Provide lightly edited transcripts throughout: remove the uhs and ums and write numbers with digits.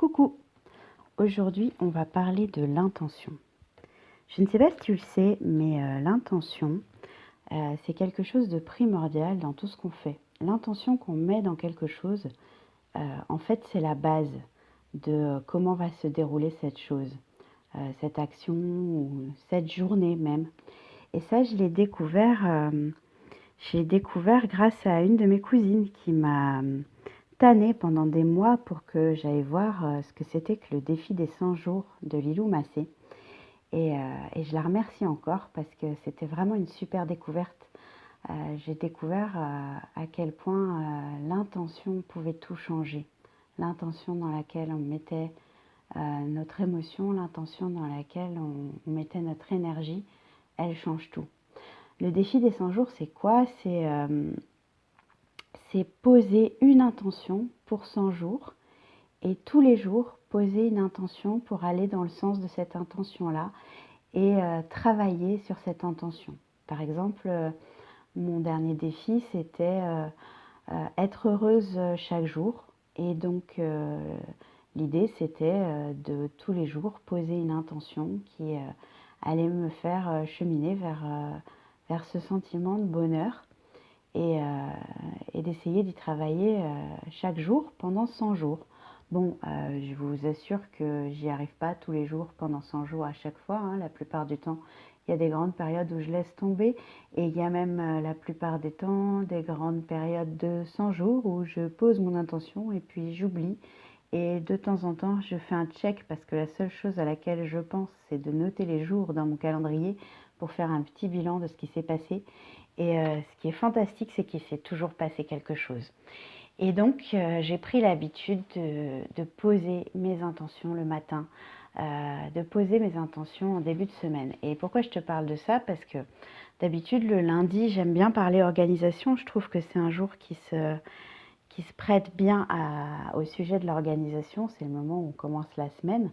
Coucou! Aujourd'hui, on va parler de l'intention. Je ne sais pas si tu le sais, mais l'intention, c'est quelque chose de primordial dans tout ce qu'on fait. L'intention qu'on met dans quelque chose, en fait, c'est la base de comment va se dérouler cette chose, cette action ou cette journée même. Et ça, je l'ai découvert grâce à une de mes cousines qui m'a tannée pendant des mois pour que j'aille voir ce que c'était que le défi des 100 jours de Lilou Massé. Et je la remercie encore parce que c'était vraiment une super découverte. J'ai découvert à quel point l'intention pouvait tout changer. L'intention dans laquelle on mettait notre émotion, l'intention dans laquelle on mettait notre énergie, elle change tout. Le défi des 100 jours, c'est quoi? C'est poser une intention pour 100 jours et tous les jours poser une intention pour aller dans le sens de cette intention-là et travailler sur cette intention. Par exemple, mon dernier défi, c'était être heureuse chaque jour. Et donc, l'idée, c'était de tous les jours poser une intention qui allait me faire cheminer vers ce sentiment de bonheur et d'essayer d'y travailler chaque jour pendant 100 jours. Bon, je vous assure que j'y arrive pas tous les jours pendant 100 jours à chaque fois, hein. La plupart du temps, il y a des grandes périodes où je laisse tomber et il y a même la plupart des temps des grandes périodes de 100 jours où je pose mon intention et puis j'oublie. Et de temps en temps, je fais un check parce que la seule chose à laquelle je pense, c'est de noter les jours dans mon calendrier pour faire un petit bilan de ce qui s'est passé. Et ce qui est fantastique, c'est qu'il s'est toujours passé quelque chose. Et donc, j'ai pris l'habitude de poser mes intentions le matin, de poser mes intentions en début de semaine. Et pourquoi je te parle de ça? Parce que d'habitude, le lundi, j'aime bien parler organisation. Je trouve que c'est un jour qui se prête bien au sujet de l'organisation. C'est le moment où on commence la semaine.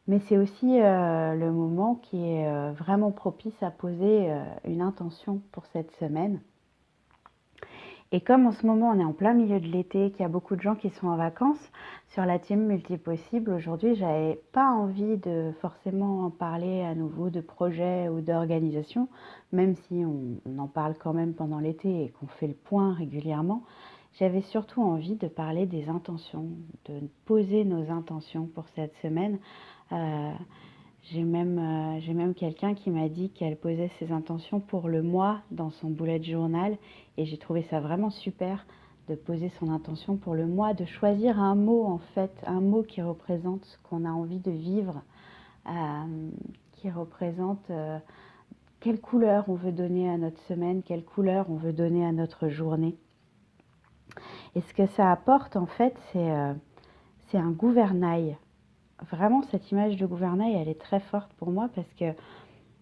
Mais c'est aussi le moment qui est vraiment propice à poser une intention pour cette semaine. Et comme en ce moment on est en plein milieu de l'été, qu'il y a beaucoup de gens qui sont en vacances, sur la team Multipossible, aujourd'hui, j'avais pas envie de forcément en parler à nouveau de projet ou d'organisation, même si on en parle quand même pendant l'été et qu'on fait le point régulièrement. J'avais surtout envie de parler des intentions, de poser nos intentions pour cette semaine. Euh, j'ai même quelqu'un qui m'a dit qu'elle posait ses intentions pour le mois dans son bullet journal et j'ai trouvé ça vraiment super de poser son intention pour le mois, de choisir un mot en fait, un mot qui représente ce qu'on a envie de vivre, qui représente quelle couleur on veut donner à notre semaine, quelle couleur on veut donner à notre journée. Et ce que ça apporte en fait, c'est un gouvernail. Vraiment, cette image de gouvernail, elle est très forte pour moi parce que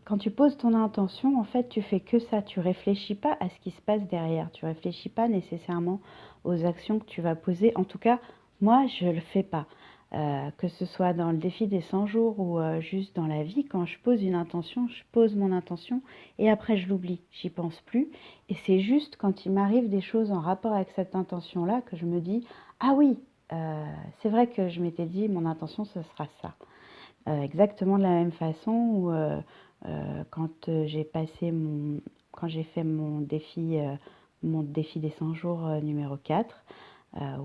quand tu poses ton intention, en fait, tu fais que ça. Tu réfléchis pas à ce qui se passe derrière. Tu réfléchis pas nécessairement aux actions que tu vas poser. En tout cas, moi, je le fais pas. Que ce soit dans le défi des 100 jours ou juste dans la vie, quand je pose une intention, je pose mon intention et après je l'oublie. J'y pense plus. Et c'est juste quand il m'arrive des choses en rapport avec cette intention-là que je me dis, ah oui, c'est vrai que je m'étais dit, mon intention, ce sera ça. Exactement de la même façon où quand quand j'ai fait mon défi des 100 jours numéro 4,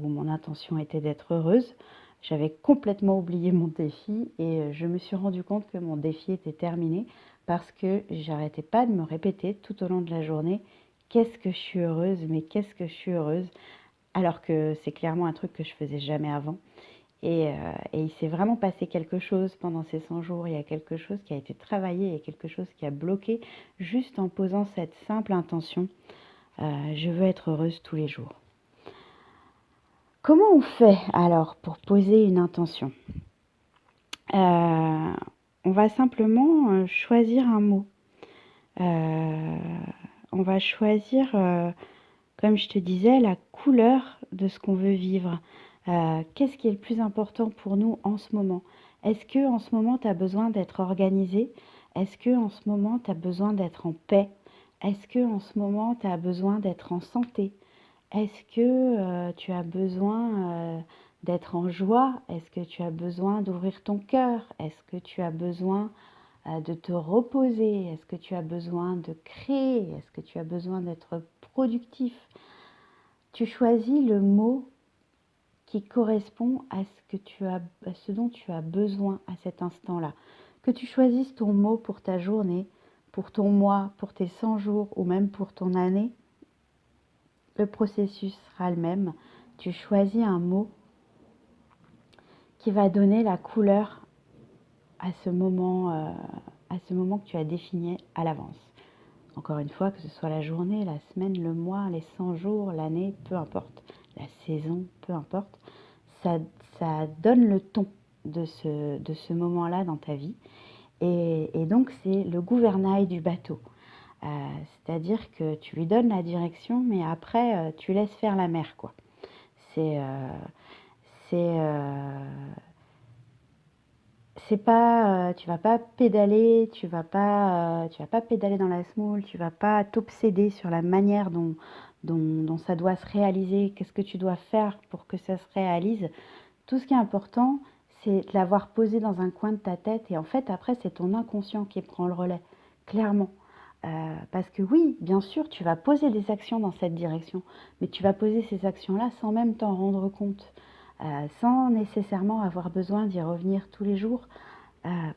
où mon intention était d'être heureuse, j'avais complètement oublié mon défi et je me suis rendu compte que mon défi était terminé parce que j'arrêtais pas de me répéter tout au long de la journée, qu'est-ce que je suis heureuse, mais qu'est-ce que je suis heureuse, alors que c'est clairement un truc que je faisais jamais avant. Et il s'est vraiment passé quelque chose pendant ces 100 jours. Il y a quelque chose qui a été travaillé, il y a quelque chose qui a bloqué juste en posant cette simple intention. Je veux être heureuse tous les jours. Comment on fait alors pour poser une intention? On va simplement choisir un mot. On va choisir, comme je te disais, la couleur de ce qu'on veut vivre. Qu'est-ce qui est le plus important pour nous en ce moment? Est-ce que en ce moment, tu as besoin d'être organisé? Est-ce que en ce moment, tu as besoin d'être en paix? Est-ce que en ce moment, tu as besoin d'être en santé? Est-ce que tu as besoin d'être en joie? Est-ce que tu as besoin d'ouvrir ton cœur? Est-ce que tu as besoin de te reposer? Est-ce que tu as besoin de créer? Est-ce que tu as besoin d'être productif? Tu choisis le mot qui correspond à ce dont tu as besoin à cet instant-là. Que tu choisisses ton mot pour ta journée, pour ton mois, pour tes 100 jours ou même pour ton année, le processus sera le même. Tu choisis un mot qui va donner la couleur à ce moment que tu as défini à l'avance. Encore une fois, que ce soit la journée, la semaine, le mois, les 100 jours, l'année, peu importe, la saison, peu importe, ça donne le ton de ce moment-là dans ta vie. Et donc, c'est le gouvernail du bateau. C'est-à-dire que tu lui donnes la direction, mais après, tu laisses faire la mer, quoi. C'est pas, tu vas pas pédaler, tu vas pas pédaler dans la semoule, tu vas pas t'obséder sur la manière dont ça doit se réaliser, qu'est-ce que tu dois faire pour que ça se réalise. Tout ce qui est important, c'est de l'avoir posé dans un coin de ta tête et en fait, après, c'est ton inconscient qui prend le relais, clairement. Parce que oui, bien sûr, tu vas poser des actions dans cette direction, mais tu vas poser ces actions-là sans même t'en rendre compte, sans nécessairement avoir besoin d'y revenir tous les jours.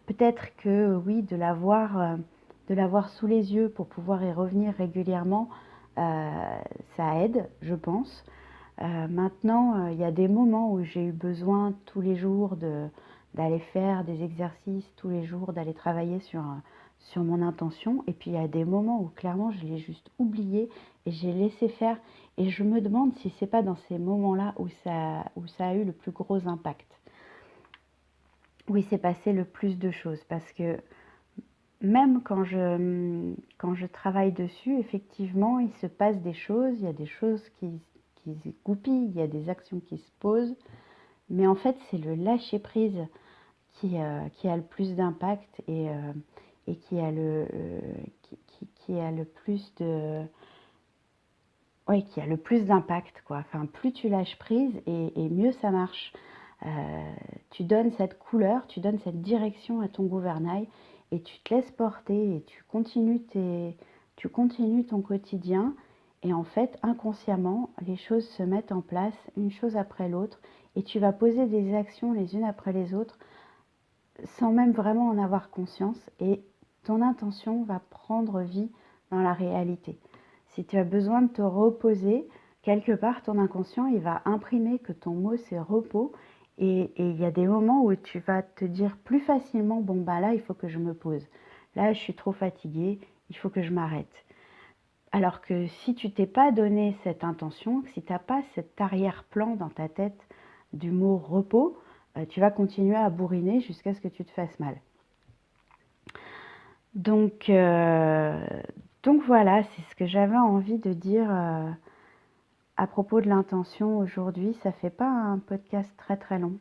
Peut-être que oui, de l'avoir sous les yeux pour pouvoir y revenir régulièrement, ça aide, je pense. Maintenant, il y a des moments où j'ai eu besoin tous les jours d'aller faire des exercices, tous les jours d'aller travailler sur mon intention. Et puis il y a des moments où clairement je l'ai juste oublié et j'ai laissé faire. Et je me demande si c'est pas dans ces moments-là où ça a eu le plus gros impact. Où il s'est passé le plus de choses. Parce que même quand je travaille dessus, effectivement, il se passe des choses, il y a des choses qui se goupillent, il y a des actions qui se posent, mais en fait, c'est le lâcher-prise qui a le plus d'impact et qui a qui a le plus de... Oui, qui a le plus d'impact, quoi. Enfin, plus tu lâches prise et mieux ça marche. Tu donnes cette couleur, tu donnes cette direction à ton gouvernail et tu te laisses porter et tu continues ton quotidien. Et en fait, inconsciemment, les choses se mettent en place, une chose après l'autre, et tu vas poser des actions les unes après les autres sans même vraiment en avoir conscience. Et ton intention va prendre vie dans la réalité. Si tu as besoin de te reposer, quelque part, ton inconscient, il va imprimer que ton mot, c'est repos. Et il y a des moments où tu vas te dire plus facilement, bon, bah là, il faut que je me pose. Là, je suis trop fatiguée, il faut que je m'arrête. Alors que si tu t'es pas donné cette intention, si tu n'as pas cet arrière-plan dans ta tête du mot repos, tu vas continuer à bourriner jusqu'à ce que tu te fasses mal. Donc voilà, c'est ce que j'avais envie de dire à propos de l'intention aujourd'hui. Ça fait pas un podcast très très long,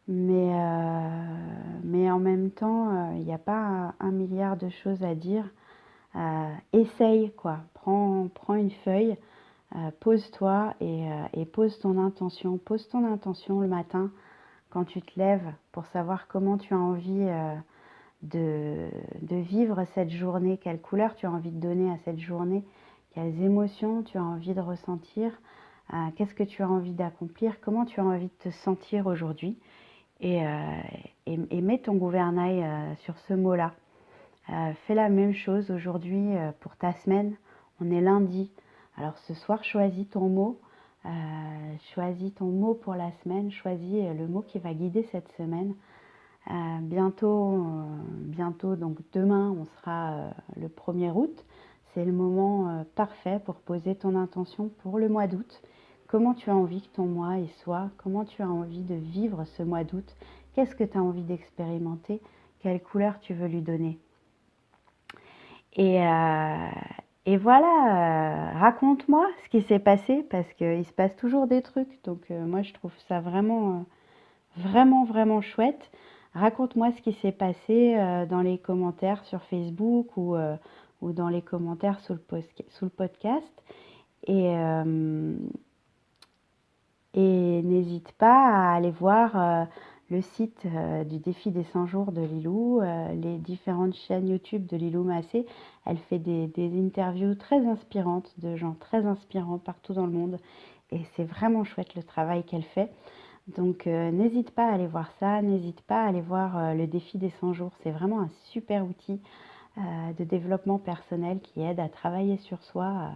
mais en même temps, il n'y a pas un milliard de choses à dire. Essaye, quoi. Prends une feuille, pose-toi et pose ton intention. Pose ton intention le matin quand tu te lèves pour savoir comment tu as envie de vivre cette journée, quelle couleur tu as envie de donner à cette journée, quelles émotions tu as envie de ressentir, qu'est-ce que tu as envie d'accomplir, comment tu as envie de te sentir aujourd'hui. Et mets ton gouvernail sur ce mot-là. Fais la même chose aujourd'hui pour ta semaine. On est lundi. Alors ce soir, choisis ton mot. Choisis ton mot pour la semaine. Choisis le mot qui va guider cette semaine. Bientôt, donc demain, on sera le 1er août. C'est le moment parfait pour poser ton intention pour le mois d'août. Comment tu as envie que ton mois y soit? Comment tu as envie de vivre ce mois d'août? Qu'est-ce que tu as envie d'expérimenter? Quelle couleur tu veux lui donner? Et voilà, raconte-moi ce qui s'est passé parce qu'il se passe toujours des trucs. Donc moi, je trouve ça vraiment, vraiment, vraiment chouette. Raconte-moi ce qui s'est passé dans les commentaires sur Facebook ou dans les commentaires sous le podcast. Et, Et n'hésite pas à aller voir le site du défi des 100 jours de Lilou, les différentes chaînes YouTube de Lilou Massé. Elle fait des interviews très inspirantes de gens très inspirants partout dans le monde. Et c'est vraiment chouette le travail qu'elle fait. Donc n'hésite pas à aller voir ça, n'hésite pas à aller voir le défi des 100 jours. C'est vraiment un super outil de développement personnel qui aide à travailler sur soi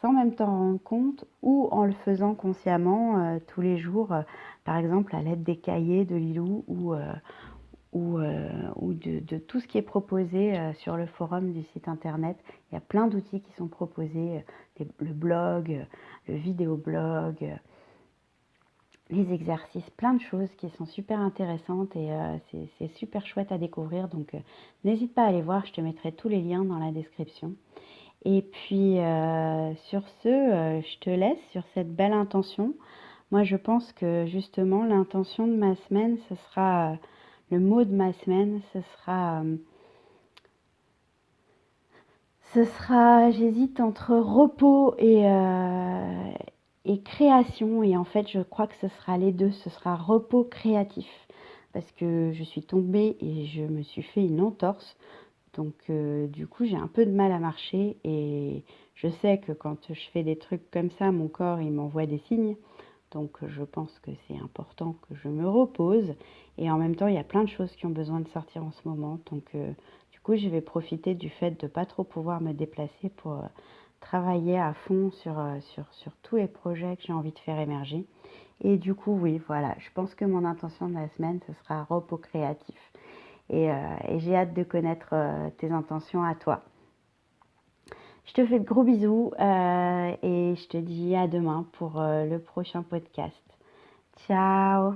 sans même t'en rendre compte ou en le faisant consciemment tous les jours, par exemple à l'aide des cahiers de Lilou ou de tout ce qui est proposé sur le forum du site internet. Il y a plein d'outils qui sont proposés, le blog, le vidéoblog, les exercices, plein de choses qui sont super intéressantes et c'est super chouette à découvrir. Donc n'hésite pas à aller voir, je te mettrai tous les liens dans la description. Et puis sur ce, je te laisse sur cette belle intention. Moi, je pense que justement, l'intention de ma semaine, ce sera, le mot de ma semaine, j'hésite entre repos et création. Et en fait, je crois que ce sera les deux. Ce sera repos créatif. Parce que je suis tombée et je me suis fait une entorse. Donc, du coup, j'ai un peu de mal à marcher. Et je sais que quand je fais des trucs comme ça, mon corps, il m'envoie des signes. Donc, je pense que c'est important que je me repose. Et en même temps, il y a plein de choses qui ont besoin de sortir en ce moment. Donc, du coup, je vais profiter du fait de ne pas trop pouvoir me déplacer pour travailler à fond sur tous les projets que j'ai envie de faire émerger. Et du coup, oui, voilà, je pense que mon intention de la semaine, ce sera repos créatif. Et j'ai hâte de connaître tes intentions à toi. Je te fais de gros bisous et je te dis à demain pour le prochain podcast. Ciao!